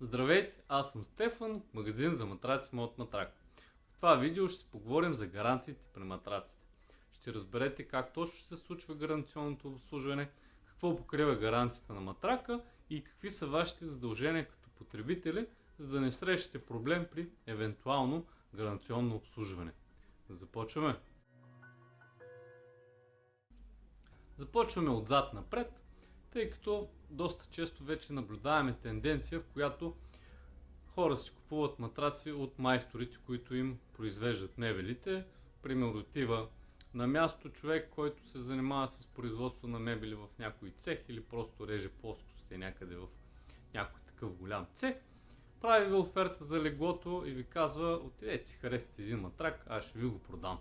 Здравейте, аз съм Стефан, магазин за матраци Мод Матрак. В това видео ще си поговорим за гаранциите при матраците. Ще разберете как точно се случва гаранционното обслужване, какво покрива гаранцията на матрака и какви са вашите задължения като потребители, за да не срещате проблем при евентуално гаранционно обслужване. Започваме! Започваме отзад напред, тъй като доста често вече наблюдаваме тенденция, в която хора си купуват матраци от майсторите, които им произвеждат мебелите. Примерно отива на място човек, който се занимава с производство на мебели в някой цех или просто реже плоскостите някъде в някой такъв голям цех. Прави ви оферта за леглото и ви казва: отидете си харесате един матрак, аз ще ви го продам.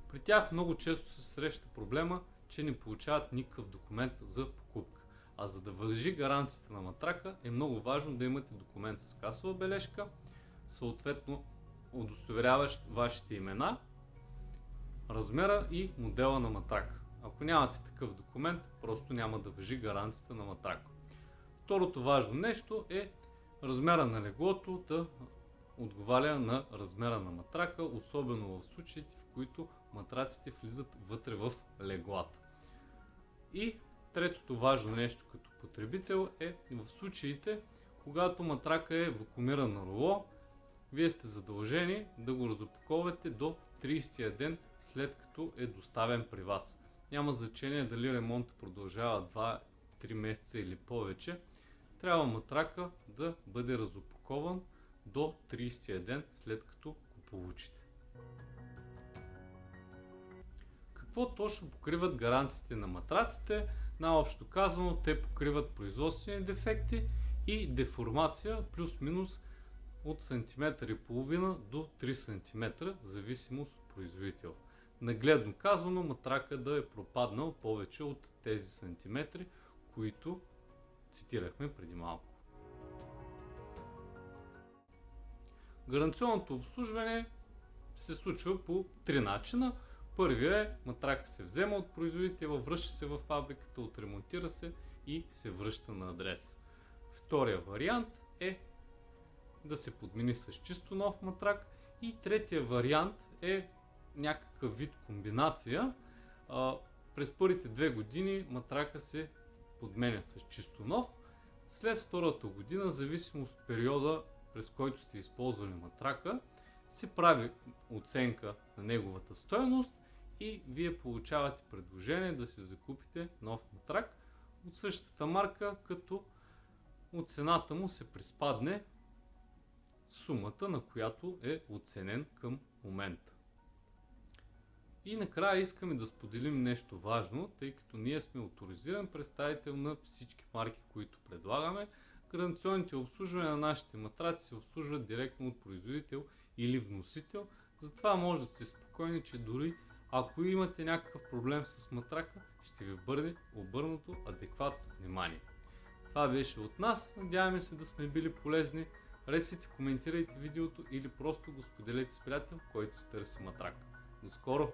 При тях много често се среща проблема, че не получават никакъв документ за покупка. А за да важи гаранцията на матрака е много важно да имате документ с касова бележка, съответно удостоверяващ вашите имена, размера и модела на матрака. Ако нямате такъв документ, просто няма да важи гаранцията на матрака. Второто важно нещо е размера на леглото да отговаря на размера на матрака, особено в случаите, в които матраците влизат вътре в леглата. И третото важно нещо като потребител е в случаите, когато матрака е вакуумиран на руло, вие сте задължени да го разопаковате до 30-я ден след като е доставен при вас. Няма значение дали ремонтът продължава 2-3 месеца или повече, трябва матрака да бъде разопакован до 30-я ден след като го получите. Какво точно покриват гаранциите на матраците? Наобщо казано, те покриват производствени дефекти и деформация плюс-минус от сантиметър и половина до 3 см, в зависимост от производител. Нагледно казано, матрака да е пропаднал повече от тези сантиметри, които цитирахме преди малко. Гаранционното обслужване се случва по 3 начина. Първият е: матрака се взема от производителя, връща се в фабриката, отремонтира се и се връща на адрес. Втория вариант е да се подмени с чисто нов матрак. И третия вариант е някакъв вид комбинация. През първите 2 години матрака се подменя с чисто нов. След втората година, в зависимост от периода, през който сте използвали матрака, се прави оценка на неговата стойност и вие получавате предложение да си закупите нов матрак от същата марка, като от цената му се приспадне сумата, на която е оценен към момента. И накрая искаме да споделим нещо важно, тъй като ние сме оторизиран представител на всички марки, които предлагаме. Гаранционните обслужвания на нашите матраци се обслужват директно от производител или вносител, затова може да сте спокойни, че дори ако имате някакъв проблем с матрака, ще ви бъде обърнато адекватно внимание. Това беше от нас, надяваме се да сме били полезни. Харесайте, коментирайте видеото или просто го споделете с приятел, който си търси матрак. До скоро!